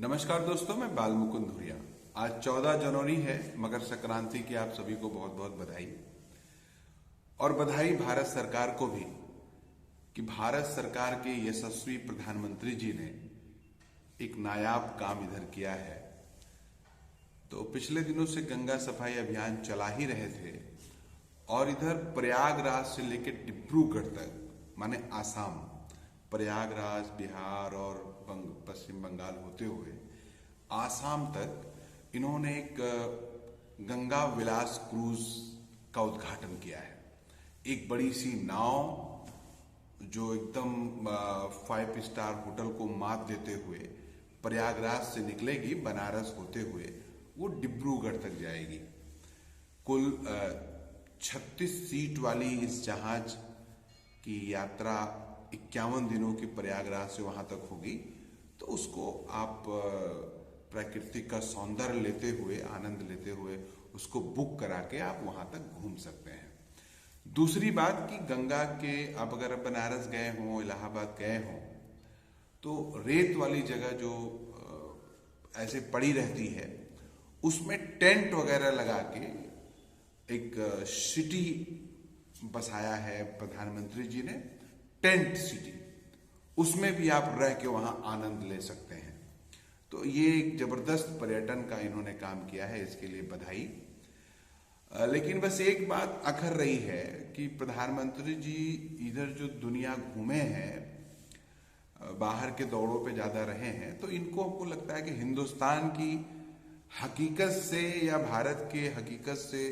नमस्कार दोस्तों, मैं बाल मुकुंद धुरिया। आज 14 जनवरी है, मकर संक्रांति की आप सभी को बहुत बहुत बधाई। और बधाई भारत सरकार को भी कि भारत सरकार के यशस्वी प्रधानमंत्री जी ने एक नायाब काम इधर किया है। तो पिछले दिनों से गंगा सफाई अभियान चला ही रहे थे और इधर प्रयागराज से लेकर डिब्रूगढ़ तक, माने आसाम, प्रयागराज, बिहार और पश्चिम बंगाल होते हुए आसाम तक इन्होंने एक गंगा विलास क्रूज का उद्घाटन किया है। एक बड़ी सी नाव जो एकदम 5 स्टार होटल को मात देते हुए प्रयागराज से निकलेगी, बनारस होते हुए वो डिब्रूगढ़ तक जाएगी। कुल 36 सीट वाली इस जहाज की यात्रा 51 दिनों की प्रयागराज से वहां तक होगी। तो उसको आप प्राकृतिक का सौंदर्य लेते हुए, आनंद लेते हुए उसको बुक करा के आप वहां तक घूम सकते हैं। दूसरी बात कि गंगा के आप अगर बनारस गए हों, इलाहाबाद गए हों, तो रेत वाली जगह जो ऐसे पड़ी रहती है उसमें टेंट वगैरह लगा के एक सिटी बसाया है प्रधानमंत्री जी ने, टेंट सिटी। उसमें भी आप रह के वहां आनंद ले सकते हैं। तो ये एक जबरदस्त पर्यटन का इन्होंने काम किया है, इसके लिए बधाई। लेकिन बस एक बात अखर रही है कि प्रधानमंत्री जी इधर जो दुनिया घूमे हैं, बाहर के दौरों पे ज्यादा रहे हैं, तो इनको हमको लगता है कि हिंदुस्तान की हकीकत से या भारत के हकीकत से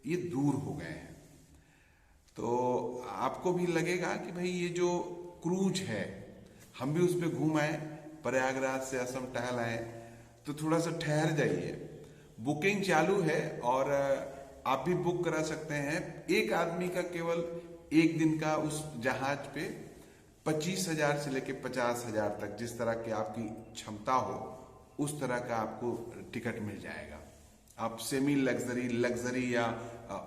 ये दूर हो गए हैं। तो आपको भी लगेगा कि भाई ये जो क्रूज है, हम भी उस पर घूम आए, प्रयागराज से असम टहल आए, तो थोड़ा सा ठहर जाइए। बुकिंग चालू है और आप भी बुक करा सकते हैं। एक आदमी का केवल एक दिन का उस जहाज पे 25,000 से लेके 50,000 तक, जिस तरह की आपकी क्षमता हो उस तरह का आपको टिकट मिल जाएगा। आप सेमी लग्जरी, लग्जरी या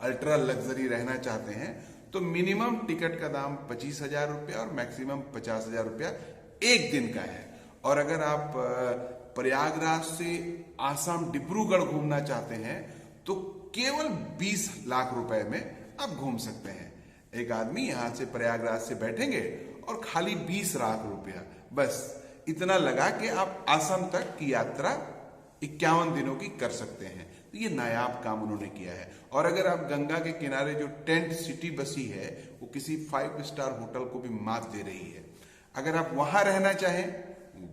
अल्ट्रा लग्जरी रहना चाहते हैं तो मिनिमम टिकट का दाम 25,000 रुपया और मैक्सिमम 50,000 रुपया एक दिन का है। और अगर आप प्रयागराज से आसाम डिब्रूगढ़ घूमना चाहते हैं तो केवल 20 लाख रुपए में आप घूम सकते हैं। एक आदमी यहां से प्रयागराज से बैठेंगे और खाली 20 लाख रुपया, बस इतना लगा के आप आसाम तक की यात्रा 51 दिनों की कर सकते हैं। तो ये नायाब काम उन्होंने किया है। और अगर आप गंगा के किनारे जो टेंट सिटी बसी है, वो किसी 5 स्टार होटल को भी मात दे रही है। अगर आप वहां रहना चाहें,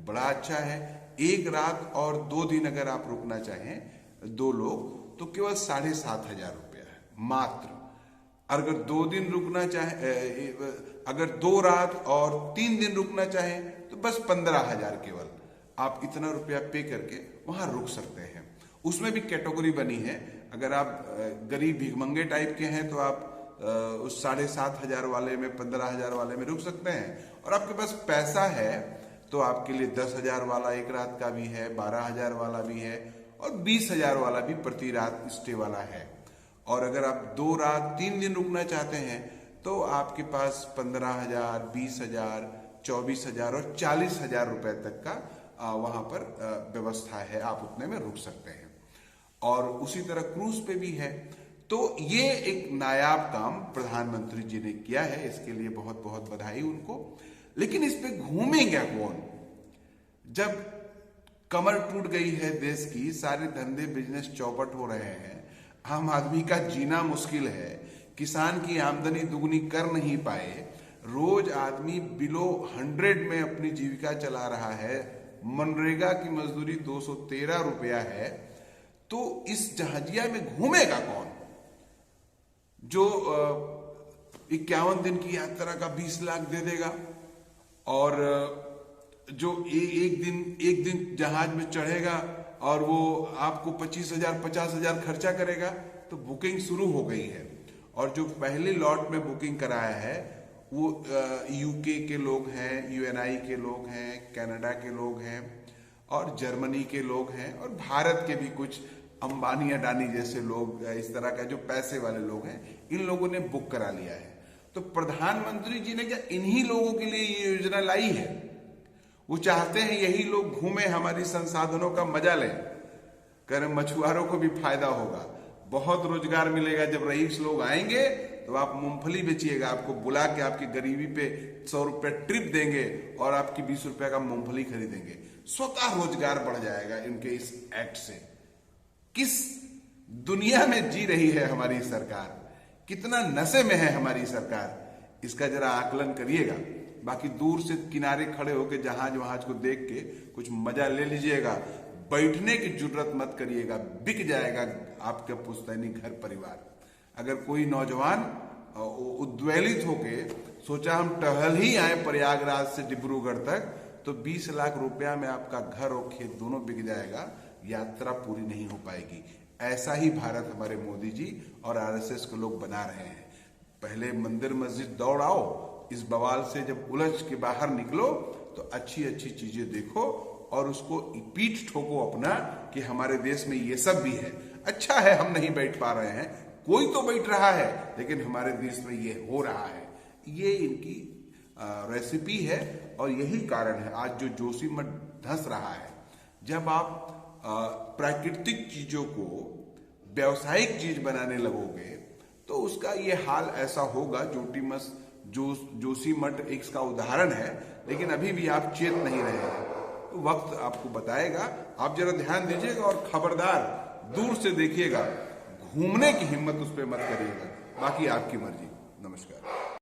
बड़ा अच्छा है। एक रात और 2 दिन अगर आप रुकना चाहें, 2 लोग, तो केवल 7,500 रुपया है मात्र। अगर 2 दिन रुकना चाहे, अगर 2 रात और 3 दिन रुकना चाहें तो बस 15,000 केवल। आप इतना रुपया पे करके वहां रुक सकते हैं। उसमें भी कैटेगरी बनी है। अगर आप गरीब भिखमंगे टाइप के हैं तो आप उस 7,500 वाले में, 15,000 वाले में रुक सकते हैं। और आपके पास पैसा है तो आपके लिए 10,000 वाला एक रात का भी है, 12,000 वाला भी है और 20,000 वाला भी प्रति रात स्टे वाला है। और अगर आप 2 रात 3 दिन रुकना चाहते हैं तो आपके पास 15,000, 20,000, 24,000 और 40,000 रुपए तक का वहां पर व्यवस्था है। आप उतने में रुक सकते हैं। और उसी तरह क्रूज पे भी है। तो ये एक नायाब काम प्रधानमंत्री जी ने किया है, इसके लिए बहुत बहुत बधाई उनको। लेकिन इस पे घूमेंगे कौन? जब कमर टूट गई है देश की, सारे धंधे बिजनेस चौपट हो रहे हैं, आम आदमी का जीना मुश्किल है, किसान की आमदनी दुगनी कर नहीं पाए, रोज आदमी बिलो 100 में अपनी जीविका चला रहा है, मनरेगा की मजदूरी 213 रुपया है, तो इस जहाजिया में घूमेगा कौन? जो 51 दिन की यात्रा का 20 लाख दे देगा और जो एक दिन जहाज में चढ़ेगा और वो आपको 25,000, 50,000 खर्चा करेगा। तो बुकिंग शुरू हो गई है। और जो पहले लॉट में बुकिंग कराया है वो यूके के लोग हैं, यूएनआई के लोग हैं, कनाडा के लोग हैं और जर्मनी के लोग हैं और भारत के भी कुछ अंबानी अडानी जैसे लोग, इस तरह का जो पैसे वाले लोग हैं, इन लोगों ने बुक करा लिया है। तो प्रधानमंत्री जी ने क्या इन्हीं लोगों के लिए ये योजना लाई है? वो चाहते हैं यही लोग घूमें, हमारी संसाधनों का मजा लें। कह रहे मछुआरों को भी फायदा होगा, बहुत रोजगार मिलेगा। जब रईस लोग आएंगे तो आप मूंगफली बेचिएगा, आपको बुला के आपकी गरीबी पे 100 रुपये ट्रिप देंगे और आपकी 20 रुपए का मूंगफली खरीदेंगे। स्वतः रोजगार बढ़ जाएगा इनके इस एक्ट से। किस दुनिया में जी रही है हमारी सरकार, कितना नशे में है हमारी सरकार, इसका जरा आकलन करिएगा। बाकी दूर से किनारे खड़े होकर जहाज वहाज को देख के कुछ मजा ले लीजिएगा, बैठने की जरूरत मत करिएगा, बिक जाएगा आपका पुश्तैनी घर परिवार। अगर कोई नौजवान उद्वेलित होके सोचा हम टहल ही आए प्रयागराज से डिब्रूगढ़ तक, तो 20 लाख रुपया में आपका घर और खेत दोनों बिक जाएगा, यात्रा पूरी नहीं हो पाएगी। ऐसा ही भारत हमारे मोदी जी और आरएसएस के लोग बना रहे हैं। पहले मंदिर मस्जिद दौड़ आओ, इस बवाल से जब उलझ के बाहर निकलो तो अच्छी अच्छी चीजें देखो और उसको पीठ ठोको अपना कि हमारे देश में ये सब भी है। अच्छा है हम नहीं बैठ पा रहे हैं, कोई तो बैठ रहा है, लेकिन हमारे देश में ये हो रहा है। ये इनकी रेसिपी है और यही कारण है आज जो जोशीमठ धंस रहा है। जब आप प्राकृतिक चीजों को व्यावसायिक चीज बनाने लगोगे तो उसका ये हाल ऐसा होगा। जोशीमठ एक इसका उदाहरण है, लेकिन अभी भी आप चेत नहीं रहे हैं। तो वक्त आपको बताएगा, आप जरा ध्यान दीजिएगा और खबरदार दूर से देखिएगा, घूमने की हिम्मत उस पर मत करिएगा। बाकी आपकी मर्जी। नमस्कार।